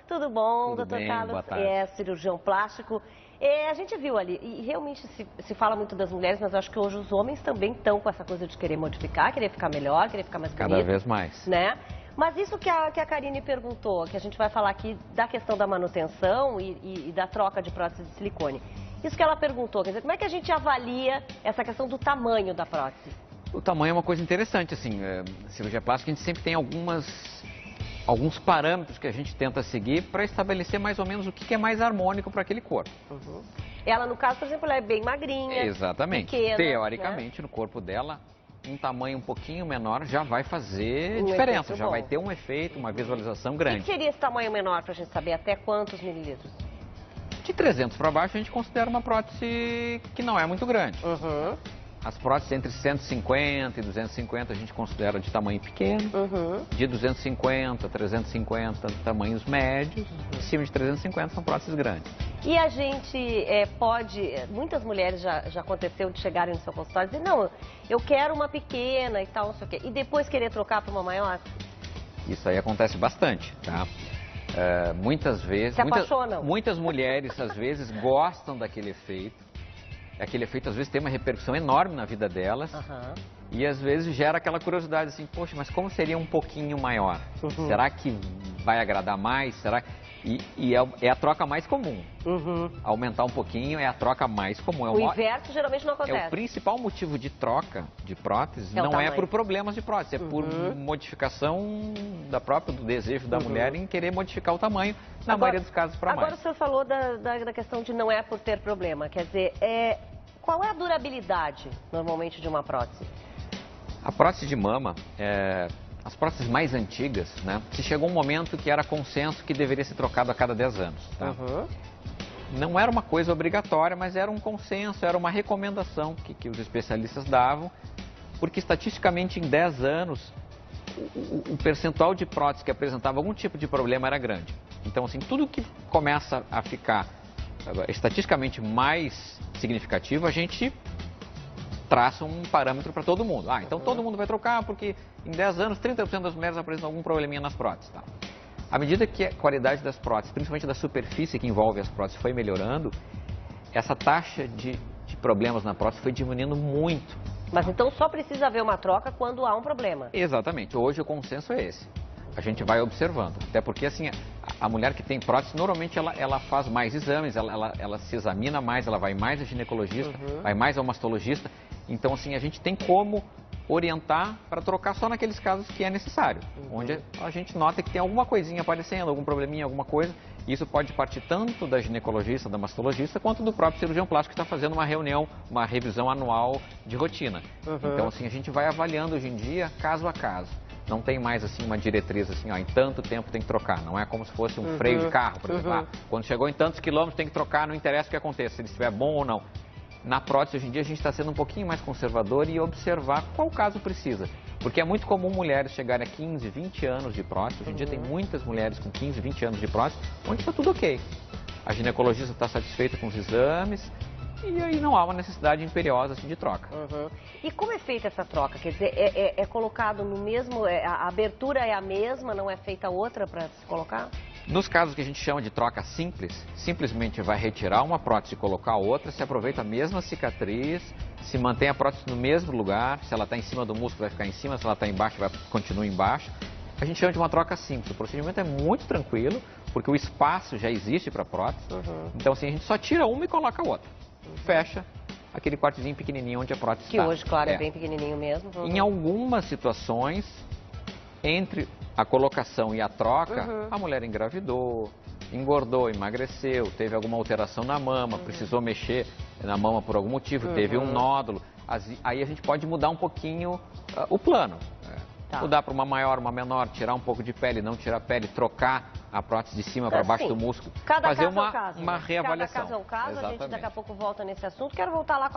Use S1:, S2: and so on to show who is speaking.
S1: Tudo bom,
S2: Tudo
S1: doutor
S2: bem,
S1: Carlos?
S2: boa tarde.
S1: É cirurgião plástico. A gente viu ali, e realmente se fala muito das mulheres, mas eu acho que hoje os homens também estão com essa coisa de querer modificar, querer ficar melhor, querer ficar mais bonito.
S2: Cada vez mais.
S1: Né? Mas isso que a Karine perguntou, que a gente vai falar aqui da questão da manutenção e da troca de prótese de silicone. Isso que ela perguntou, quer dizer, como é que a gente avalia essa questão do tamanho da prótese?
S2: O tamanho é uma coisa interessante, assim, cirurgia plástica a gente sempre tem alguns parâmetros que a gente tenta seguir para estabelecer mais ou menos o que é mais harmônico para aquele corpo.
S1: Uhum. Ela, no caso, por exemplo, ela é bem magrinha.
S2: Exatamente.
S1: Pequena,
S2: teoricamente,
S1: né?
S2: No corpo dela, um tamanho um pouquinho menor já vai fazer
S1: Um
S2: diferença,
S1: efeito
S2: já
S1: bom.
S2: vai ter um efeito, uma visualização
S1: O
S2: grande.
S1: que seria esse tamanho menor para a gente saber até quantos mililitros?
S2: De 300 para baixo, a gente considera uma prótese que não é muito grande.
S1: Uhum.
S2: As próteses entre 150 e 250 a gente considera de tamanho pequeno.
S1: Uhum.
S2: De 250, 350, tamanhos médios. Acima de 350 são próteses grandes.
S1: E a gente muitas mulheres já aconteceu de chegarem no seu consultório e dizer, não, eu quero uma pequena e tal, não sei o quê. E depois querer trocar para uma maior?
S2: Isso aí acontece bastante, tá? Muitas vezes,
S1: Se apaixonam.
S2: muitas mulheres às vezes gostam daquele efeito. Aquele efeito às vezes tem uma repercussão enorme na vida delas.
S1: Uhum.
S2: E às vezes gera aquela curiosidade assim, poxa, mas como seria um pouquinho maior?
S1: Uhum.
S2: Será que vai agradar mais? Será? É a troca mais comum.
S1: Uhum.
S2: Aumentar um pouquinho é a troca mais comum.
S1: O inverso geralmente não
S2: É
S1: acontece.
S2: o principal motivo de troca de prótese,
S1: É o
S2: não é
S1: tamanho.
S2: por problemas de prótese, é por modificação do desejo da mulher em querer modificar o tamanho, na maioria dos casos para mais.
S1: Agora o senhor falou da questão de não é por ter problema, quer dizer, qual é a durabilidade normalmente de uma prótese?
S2: A prótese de mama, as próteses mais antigas, né? Se chegou um momento que era consenso que deveria ser trocado a cada 10 anos. Tá?
S1: Uhum.
S2: Não era uma coisa obrigatória, mas era um consenso, era uma recomendação que os especialistas davam, porque estatisticamente em 10 anos o percentual de prótese que apresentava algum tipo de problema era grande. Então, assim, tudo que começa a ficar estatisticamente mais significativo, a gente traça um parâmetro para todo mundo. Então todo mundo vai trocar porque em 10 anos 30% das mulheres apresentam algum probleminha nas próteses. Tá? À medida que a qualidade das próteses, principalmente da superfície que envolve as próteses, foi melhorando, essa taxa de problemas na prótese foi diminuindo muito.
S1: Mas então só precisa haver uma troca quando há um problema?
S2: Exatamente. Hoje o consenso é esse. A gente vai observando. Até porque assim, a mulher que tem prótese, normalmente ela faz mais exames, ela se examina mais, ela vai mais a ginecologista, vai mais ao mastologista. Então, assim, a gente tem como orientar para trocar só naqueles casos que é necessário. Onde a gente nota que tem alguma coisinha aparecendo, algum probleminha, alguma coisa. Isso pode partir tanto da ginecologista, da mastologista, quanto do próprio cirurgião plástico que está fazendo uma reunião, uma revisão anual de rotina. Então, assim, a gente vai avaliando hoje em dia, caso a caso. Não tem mais, assim, uma diretriz, assim, em tanto tempo tem que trocar. Não é como se fosse um freio de carro, por exemplo. Quando chegou em tantos quilômetros tem que trocar, não interessa o que aconteça, se ele estiver bom ou não. Na prótese, hoje em dia, a gente está sendo um pouquinho mais conservador e observar qual caso precisa. Porque é muito comum mulheres chegarem a 15, 20 anos de prótese. Hoje em dia tem muitas mulheres com 15, 20 anos de prótese, onde está tudo ok. A ginecologista está satisfeita com os exames e aí não há uma necessidade imperiosa assim, de troca.
S1: E como é feita essa troca? Quer dizer, é colocado no mesmo, a abertura é a mesma, não é feita outra para se colocar?
S2: Nos casos que a gente chama de troca simples, simplesmente vai retirar uma prótese e colocar outra, se aproveita a mesma cicatriz, se mantém a prótese no mesmo lugar, se ela está em cima do músculo vai ficar em cima, se ela está embaixo continua embaixo. A gente chama de uma troca simples. O procedimento é muito tranquilo, porque o espaço já existe para a prótese. Então assim, a gente só tira uma e coloca a outra. Fecha aquele cortezinho pequenininho onde a prótese está.
S1: Que hoje, claro, é bem pequenininho mesmo.
S2: Em algumas situações, entre a colocação e a troca, a mulher engravidou, engordou, emagreceu, teve alguma alteração na mama, precisou mexer na mama por algum motivo, teve um nódulo. Aí a gente pode mudar um pouquinho o plano. Mudar para uma maior, uma menor, tirar um pouco de pele, não tirar pele, trocar a prótese de cima para baixo do músculo.
S1: Cada
S2: fazer
S1: caso é um caso,
S2: uma reavaliação.
S1: Cada caso é um caso,
S2: Exatamente.
S1: a gente daqui a pouco volta nesse assunto. Quero voltar lá